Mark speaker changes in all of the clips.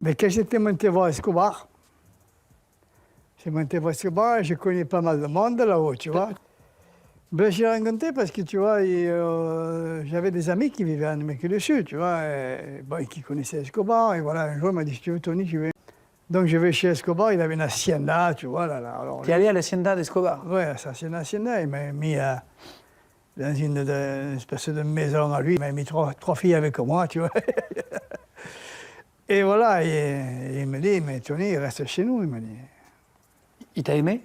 Speaker 1: Mais quand j'étais monté voir Escobar, j'ai monté voir Escobar et je connais pas mal de monde là-haut, tu vois. Ben, j'ai rencontré parce que, tu vois, j'avais des amis qui vivaient en Amérique du Sud, tu vois, et, bon, qui connaissaient Escobar. Et voilà, un jour, il m'a dit, si tu veux, Tony, tu veux. Donc, je vais chez Escobar, il avait une hacienda, tu vois, là. Alors,
Speaker 2: T'es allé à l'Hacienda d'Escobar?
Speaker 1: ouais, ça, c'est une hacienda. Il m'a mis dans une espèce de maison à lui. Il m'a mis trois filles avec moi, tu vois. Et voilà, et il me dit, mais Tony, reste chez nous, il m'a dit.
Speaker 2: Il t'a aimé?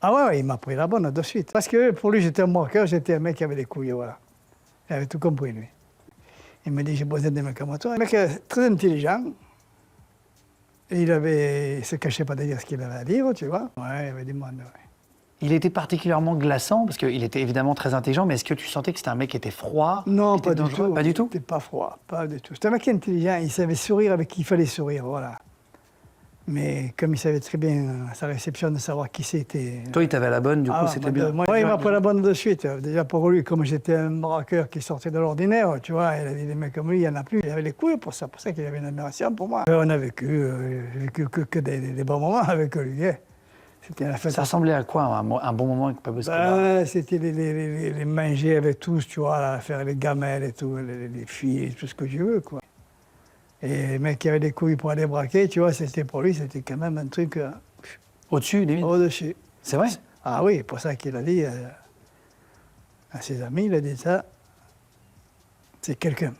Speaker 1: Ah ouais, ouais, il m'a pris la bonne de suite. Parce que pour lui, j'étais un marqueur, j'étais un mec qui avait des couilles, voilà. Il avait tout compris, lui. Il m'a dit, j'ai besoin d'un mec comme toi. Un mec très intelligent. Et il se cachait pas de dire ce qu'il avait à dire, tu vois. Ouais, il y avait du monde, ouais.
Speaker 2: Il était particulièrement glaçant, parce qu'il était évidemment très intelligent, mais est-ce que tu sentais que c'était un mec qui était froid?
Speaker 1: Non,
Speaker 2: qui était
Speaker 1: pas du
Speaker 2: dangereux?
Speaker 1: tout.
Speaker 2: Pas du tout?
Speaker 1: C'était pas froid, pas du tout. C'était un mec intelligent, il savait sourire avec qui il fallait sourire, voilà. Mais comme il savait très bien à sa réception de savoir qui c'était.
Speaker 2: Toi, il t'avait à la bonne, du coup, c'était bien.
Speaker 1: Moi, il m'a pris la bonne de suite. Déjà pour lui, comme j'étais un braqueur qui sortait de l'ordinaire, tu vois, il a dit des mecs comme lui, il n'y en a plus. Il avait les couilles pour ça qu'il avait une admiration pour moi. On a vécu, que des bons moments avec lui. Hein. C'était la fête.
Speaker 2: Ça ressemblait à quoi, un bon moment avec Pablo Escobar?
Speaker 1: Bah, c'était les manger avec tous, tu vois, là, faire les gamelles et tout, les filles, tout ce que tu veux, quoi. Et les mecs qui avaient des couilles pour aller braquer, tu vois, c'était pour lui, c'était quand même un truc
Speaker 2: Au-dessus, limite?
Speaker 1: au-dessus.
Speaker 2: C'est vrai?
Speaker 1: Ah oui, pour ça qu'il a dit à ses amis, il a dit ça, c'est quelqu'un.